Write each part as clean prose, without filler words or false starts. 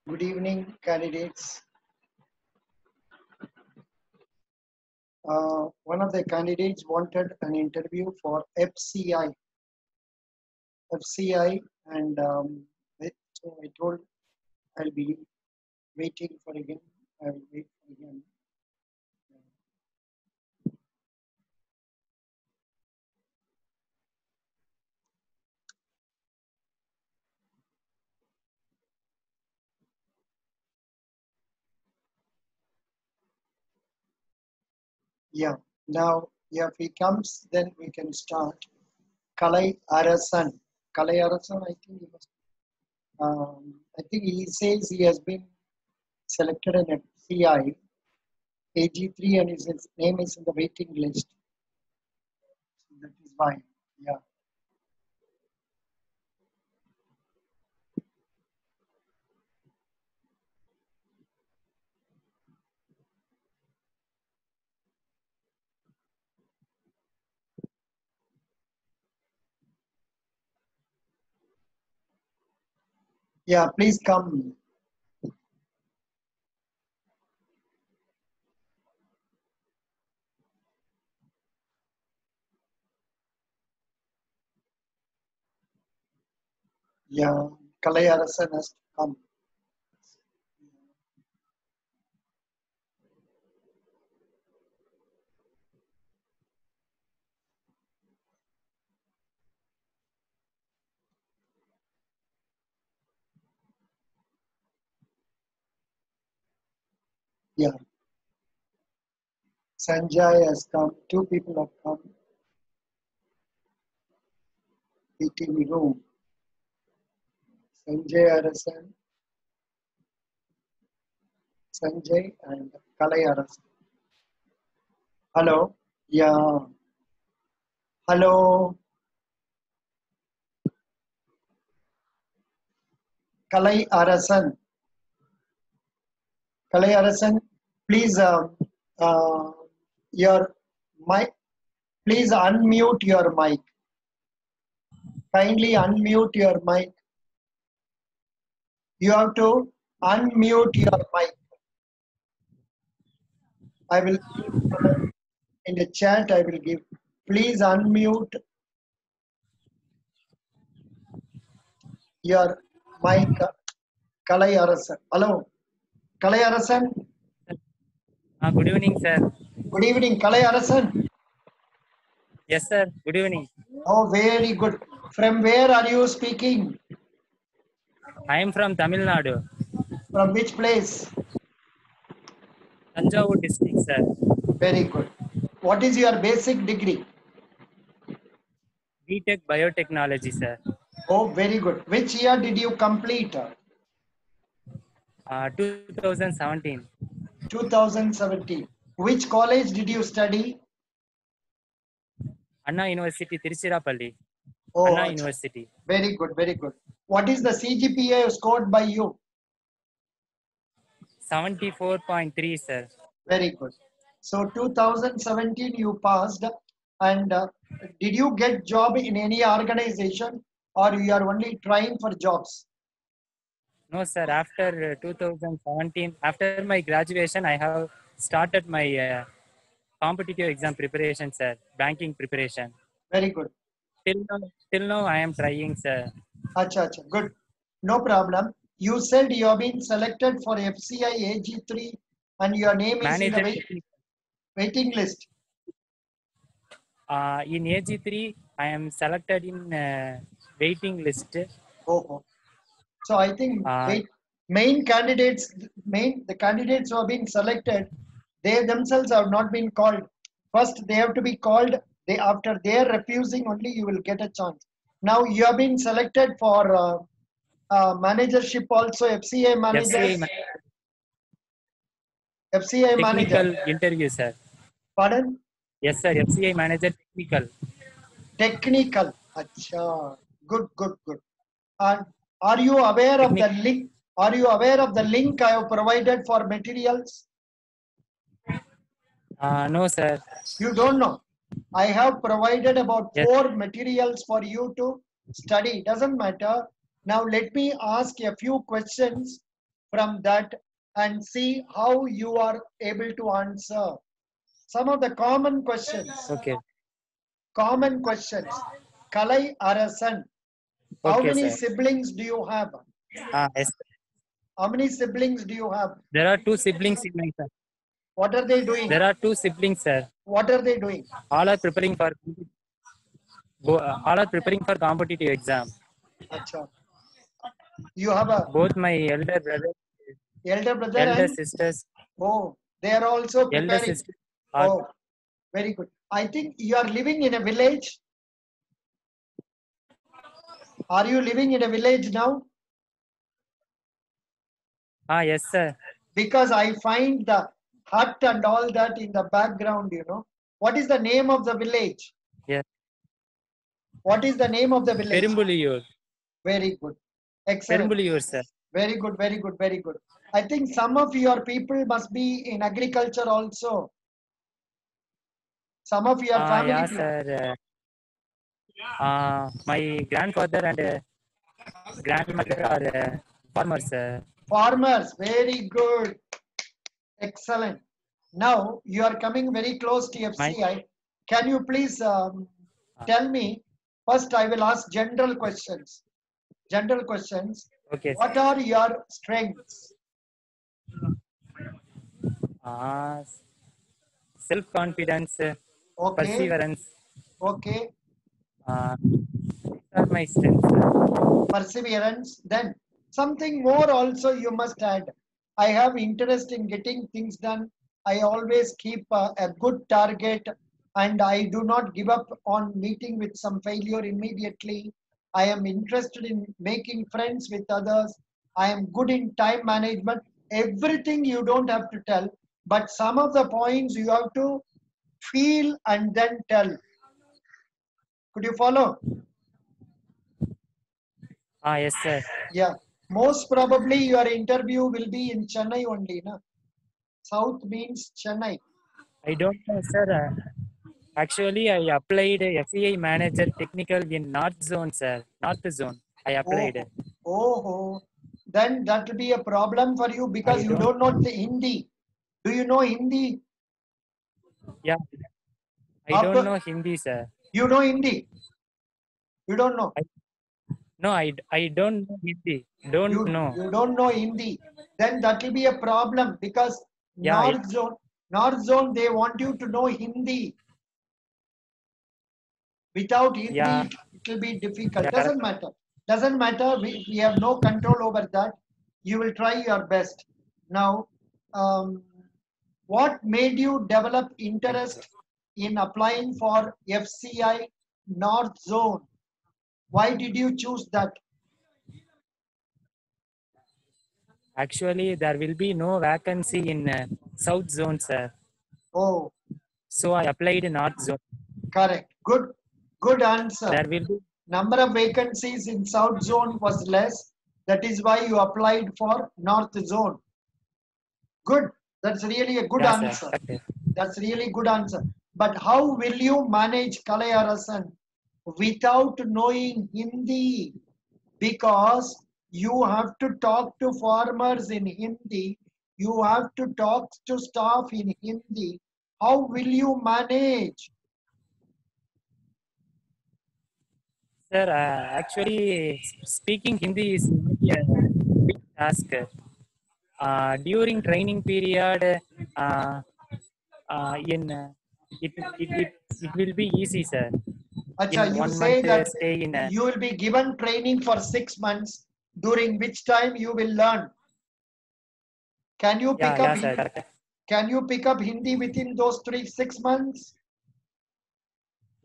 Good evening, candidates. One of the candidates wanted an interview for FCI, and so I told I'll be waiting for him. I will wait for him. Yeah. Now, if he comes, then we can start. Kalai Arasan. Kalai Arasan, I think he must. I think he says he has been selected in FCI AG3 and his name is in the waiting list. That is why. Yeah. Yeah, please come. Yeah, Kalai Arasan has to come. Yeah, Sanjay has come. Two people have come. Meeting room. Sanjay Arasan, Sanjay and Kalai Arasan. Hello. Yeah. Hello. Kalai Arasan. Kalai Arasan, please, uh, your mic. Please unmute your mic. Kindly unmute your mic. You have to unmute your mic. I will give in the chat. I will give. Please unmute your mic. Kalai Arasan. Hello, Kalai Arasan. Good evening, sir. Good evening, Kalai Arasan. Yes, sir. Good evening. Oh, very good. From where are you speaking? I am from Tamil Nadu, From which place? Tanjavur district, sir. Very good. What is your basic degree? BTech Biotechnology, sir. Oh, very good. Which year did you complete? 2017. 2017. Which college did you study? Anna University, Tiruchirappalli. Oh, Anna University. very good, very good. What is the CGPA scored by you? 74.3, sir. Very good. So 2017 you passed, and did you get job in any organization or you are only trying for jobs? No, sir. After 2017, after my graduation, I have started my competitive exam preparation, sir. Banking preparation. Very good. Till now, I am trying, sir. Acha, acha. Good. No problem. You said you have been selected for FCI AG3 and your name is in the Manager waiting list. in AG3, I am selected in waiting list. Oh. So I think Uh, main candidates, the candidates who have been selected, they themselves have not been called. First, they have to be called. After their refusing, only you will get a chance. Now you have been selected for managership also, FCA manager. FCI FCI manager. technical interview, sir. Pardon? Yes, sir. FCI manager technical. Technical. Acha. Good, good, good. And are you aware of the link? Are you aware of the link I have provided for materials? No, sir. You don't know. I have provided about Yes. 4 materials for you to study. Doesn't matter. Now let me ask a few questions from that and see how you are able to answer some of the common questions. Okay. Common questions. Kalai Arasan. How Okay, many sir. siblings do you have? Yes. How many siblings do you have? There are two siblings in my sir. What are they doing? There are two siblings, sir. What are they doing? All are preparing for all are preparing for competitive exam. Acha. You have a Both my elder brother, elder brother elder and sisters, oh, they are also elder preparing. sister are Oh, very good. I think you are living in a village. Are you living in a village now? yes, sir. Because I find the hut and all that in the background, you know. What is the name of the village? Yes. What is the name of the village? Perumbuliyur. Very good. Excellent. Perumbuliyur, sir. Very good, very good, very good. I think some of your people must be in agriculture also. Some of your family Yeah, people. sir. My grandfather and grandmother are farmers, sir. Farmers, very good. Excellent. Now you are coming very close to My FCI. Can you please tell me? First, I will ask general questions. General questions. okay, What sir. are your strengths? Self-confidence, Okay, perseverance. okay. These are my strengths, sir. Perseverance. Then something more also you must add. I have interest in getting things done. I always keep a good target and I do not give up on meeting with some failure immediately. I am interested in making friends with others. I am good in time management. Everything you don't have to tell, but some of the points you have to feel and then tell. Could you follow? Yes, sir. Yeah. Most probably your interview will be in Chennai only, na? South means Chennai. I don't know, sir. Actually, I applied FEI manager technical in North Zone, sir. North Zone. I Oh, applied. oh. Then that will be a problem for you because I you don't. don't know the Hindi. Do you know Hindi? Yeah, I Up, don't know Hindi, sir. you know Hindi? You don't know. I, no, I don't know Hindi. Don't know. You don't know Hindi. Then that will be a problem because Yeah, North Zone, they want you to know Hindi. Without Hindi, yeah, it will be difficult. yeah, correct. Doesn't matter. Doesn't matter. We have no control over that. You will try your best. Now, um, what made you develop Thank you, sir. interest in applying for FCI North Zone? Why did you choose that? Actually, there will be no vacancy in South Zone, sir. Oh, So I applied North Zone. correct. Good answer. There will be. Number of vacancies in South Zone was less. That is why you applied for North Zone. Good. That's really a good Yeah, sir. answer. Correct. That's really good answer. But how will you manage Kalayarasan without knowing Hindi? Because you have to talk to farmers in Hindi. You have to talk to staff in Hindi. How will you manage? Sir, actually, speaking Hindi is not a big task. During training period, uh, in it will be easy, sir. Acha, In you 1 month say that stay in. you will be given training for 6 months, during which time you will learn. Can you pick up Yeah, sir. Hindi? Correct. Can you pick up Hindi within those 6 months?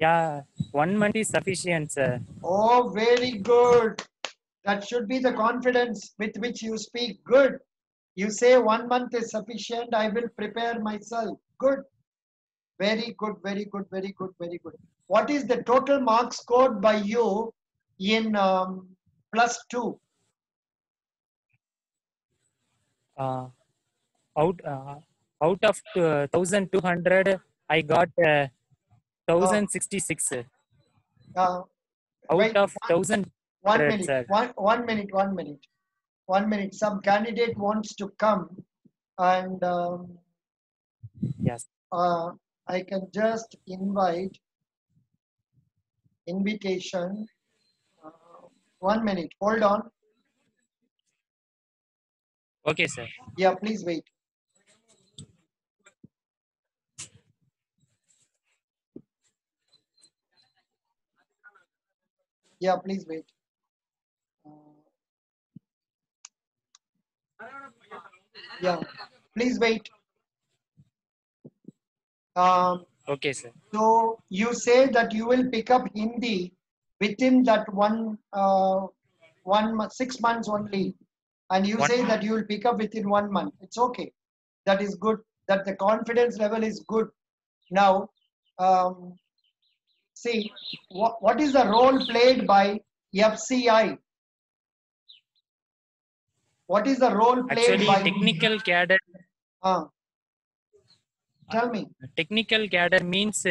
Yeah, 1 month is sufficient, sir. Oh, very good. That should be the confidence with which you speak. Good. You say 1 month is sufficient. I will prepare myself. Good. Very good, very good, very good, very good. What is the total marks scored by you in +2? Uh, out out of 1,200, I got Oh, 1,066. Out wait, of 1,000, one minute, sir. one minute, 1 minute. 1 minute. Some candidate wants to come, and Yes. I can just invite invitation. 1 minute. Hold on. Okay, sir. Yeah, please wait. Yeah, please wait. Yeah, please wait. Okay, sir. So you say that you will pick up Hindi within that 6 months only, and you say that you will pick up within 1 month. It's okay. That is good. That the confidence level is good. Now, see what is the role played by FCI? What is the role played Actually, by? technical cadre. Tell me. Technical cadre means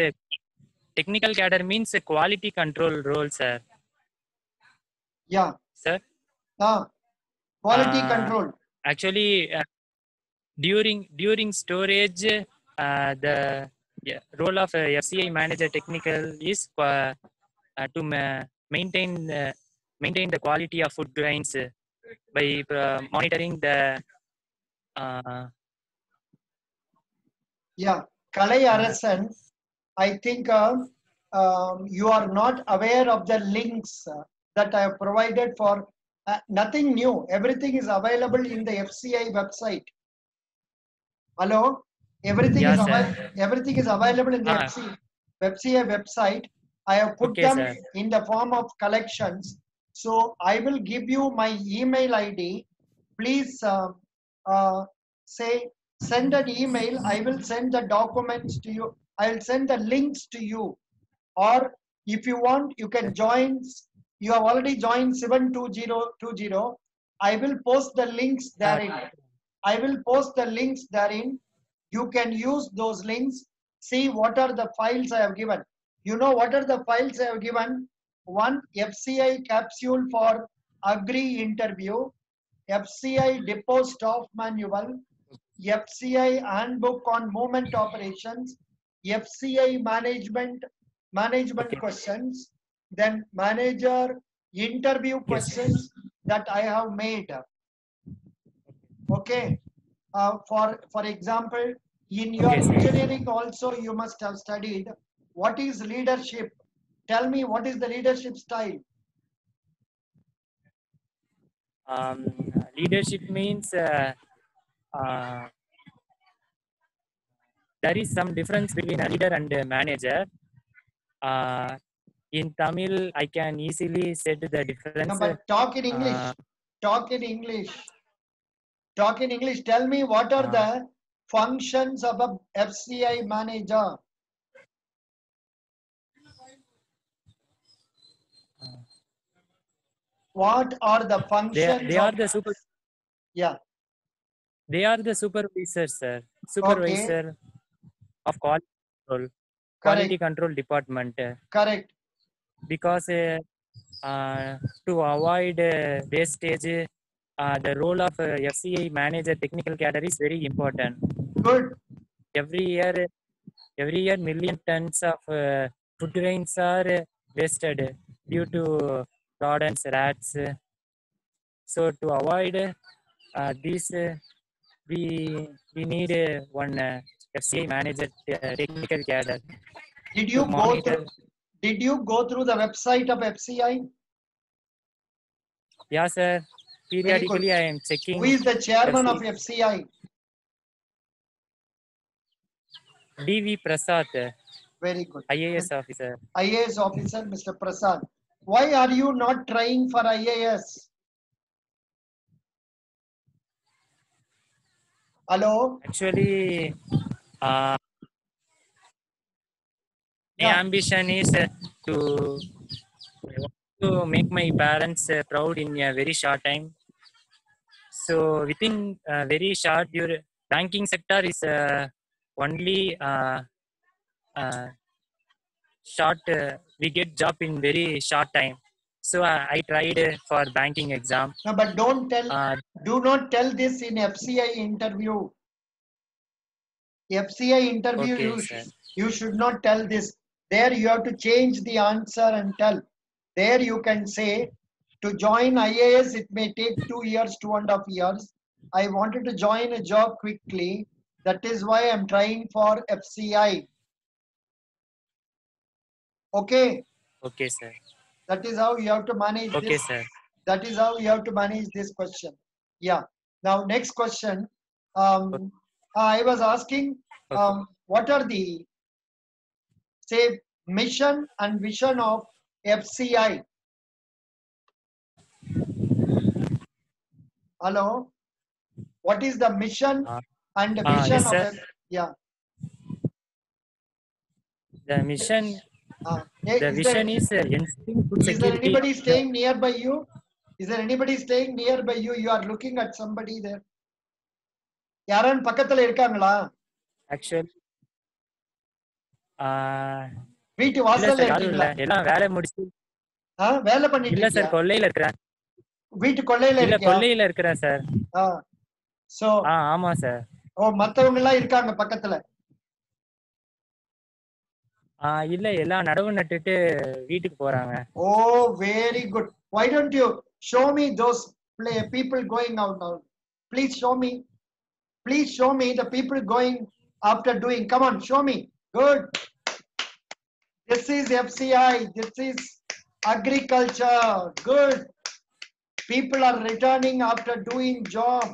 a quality control role, sir. Yeah. Sir. Quality control. Actually, during storage, the role of FCI manager technical is to maintain the quality of food grains by monitoring the Yeah, Kalai Arasan, I think you are not aware of the links that I have provided for nothing new. Everything is available in the FCI website. Hello? Everything yeah, is sir. everything is available in the FCI website. I have put Okay, them sir. in the form of collections. So I will give you my email ID. Please send an email. I will send the documents to you. I will send the links to you. Or if you want, you can join. You have already joined 72020. I will post the links therein. I will post the links therein. You can use those links. See what are the files I have given. You know what are the files I have given? One FCI capsule for agri interview, FCI depot staff manual, FCI handbook on movement operations, FCI management questions, then manager interview questions that I have made. Okay. For example, in your engineering also you must have studied what is leadership. Tell me what is the leadership style. Leadership means there is some difference between a leader and a manager. In Tamil, I can easily set the difference. No, but talk in English. Talk in English. Talk in English. Tell me what are the functions of a FCI manager. What are the functions? They are the super. Yeah. They are the supervisors, sir. Supervisor of quality control. Quality control department. Correct. Because to avoid wastage, the role of FCI manager technical cadre is very important. Good. Every year, million tons of food grains are wasted due to rodents, rats. So to avoid this, we need one FCI manager technical cadre. Did you go through the website of FCI? Yeah, sir. Periodically, I am checking. Who is the chairman of FCI? D.V. Prasad. Very good. IAS officer. IAS officer, Mr. Prasad. Why are you not trying for IAS? Hello? Actually, my ambition is to make my parents proud in a very short time. So within very short, your banking sector is only short. We get job in very short time. So I tried for banking exam. No, but don't tell, do not tell this in FCI interview. FCI interview, Okay, you should not tell this. There you have to change the answer and tell. There you can say, to join IAS, it may take 2 years, 2.5 years. I wanted to join a job quickly. That is why I'm trying for FCI. Okay. Okay, sir. That is how you have to manage Okay, this. sir. That is how you have to manage this question. Yeah. Now, next question. I was asking, what are the, say, mission and vision of FCI? Hello? What is the mission and vision Yes, of sir. yeah? The mission, the Is vision is ensuring food there security. anybody staying nearby you? Is there anybody staying nearby you? You are looking at somebody there. யாரும் பக்கத்துல இருக்காங்களா? Actually, வீட்டு இல்ல வாசல்ல sir, யாரும் இல்ல. இருக்கீங்களா? எல்லாம் வேலை முடிச்சு. வேலை பண்ணிட்டு இல்ல இருக்கியா? சார், கொல்லையில இருக்கிறேன். வீட்டு கொல்லையில இல்ல, இருக்கியா? கொல்லையில இருக்கிறேன் சார். சோ ஆமா சார். ஓ, மத்தவங்க எல்லாம் இருக்காங்க பக்கத்துல? இல்ல, எல்லாம் நடவு நட்டுட்டு வீட்டுக்கு போறாங்க. Oh, very good. Why don't you show me those people going out now? Please show me. Please show me the people going after doing. Come on, show me. Good. This is FCI. This is agriculture. Good. People are returning after doing job.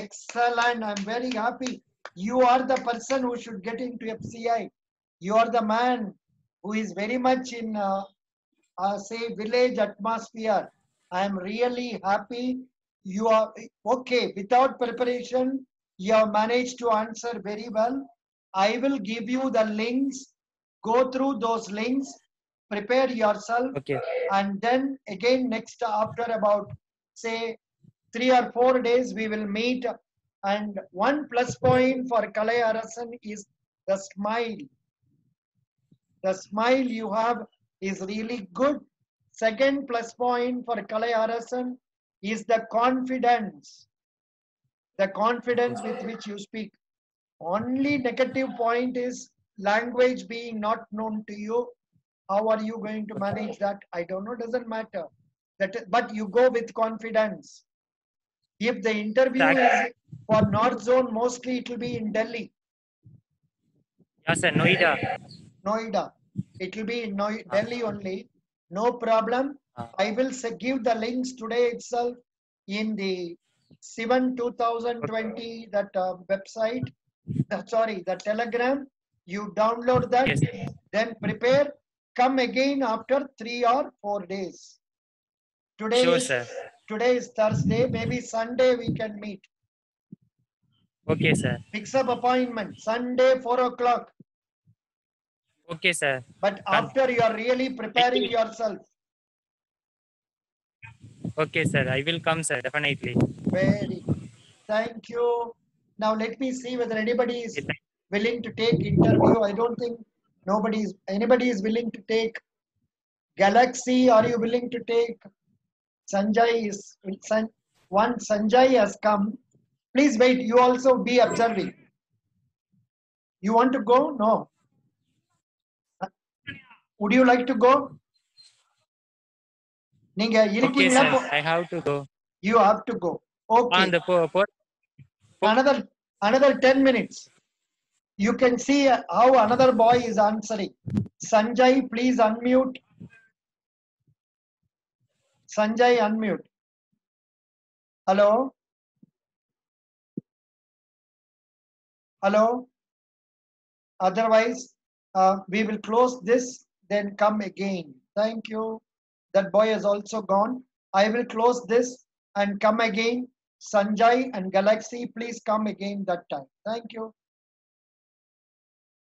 Excellent. I'm very happy. You are the person who should get into FCI. You are the man who is very much in, say, village atmosphere. I am really happy. You are okay. Without preparation, you have managed to answer very well. I will give you the links. Go through those links. Prepare yourself. Okay. And then again next, after about, say, 3 or 4 days, we will meet. And one plus point for Kalai Arasan is the smile. The smile you have is really good. Second plus point for Kalai Arasan is the confidence. The confidence with which you speak. Only negative point is language being not known to you. How are you going to manage that? I don't know, doesn't matter. But you go with confidence. If the interview is for North Zone, mostly it will be in Delhi. Yes, sir, Noida. Noida. It will be in Delhi only. No problem. I will give the links today itself in the 7/2020 that website. Sorry, the Telegram. You download that. Yes. Then prepare. Come again after 3 or 4 days. Sure, sir. Today is Thursday. Maybe Sunday we can meet. Okay, sir. Fix up appointment. Sunday 4 o'clock. Okay, sir. But after you are really preparing yourself. Okay, sir. I will come, sir. Definitely. Very good. Thank you. Now let me see whether anybody is willing to take interview. I don't think anybody is willing to take Galaxy. Are you willing to take? Sanjay is one. Sanjay has come. Please wait. You also be observing. You want to go? No. Would you like to go? Okay, sir. I have to go. You have to go. Okay. On the another 10 minutes. You can see how another boy is answering. Sanjay, please unmute. Sanjay, unmute. Hello? Hello? Otherwise, we will close this, then come again. Thank you. That boy has also gone. I will close this and come again. Sanjay and Galaxy, please come again that time. Thank you.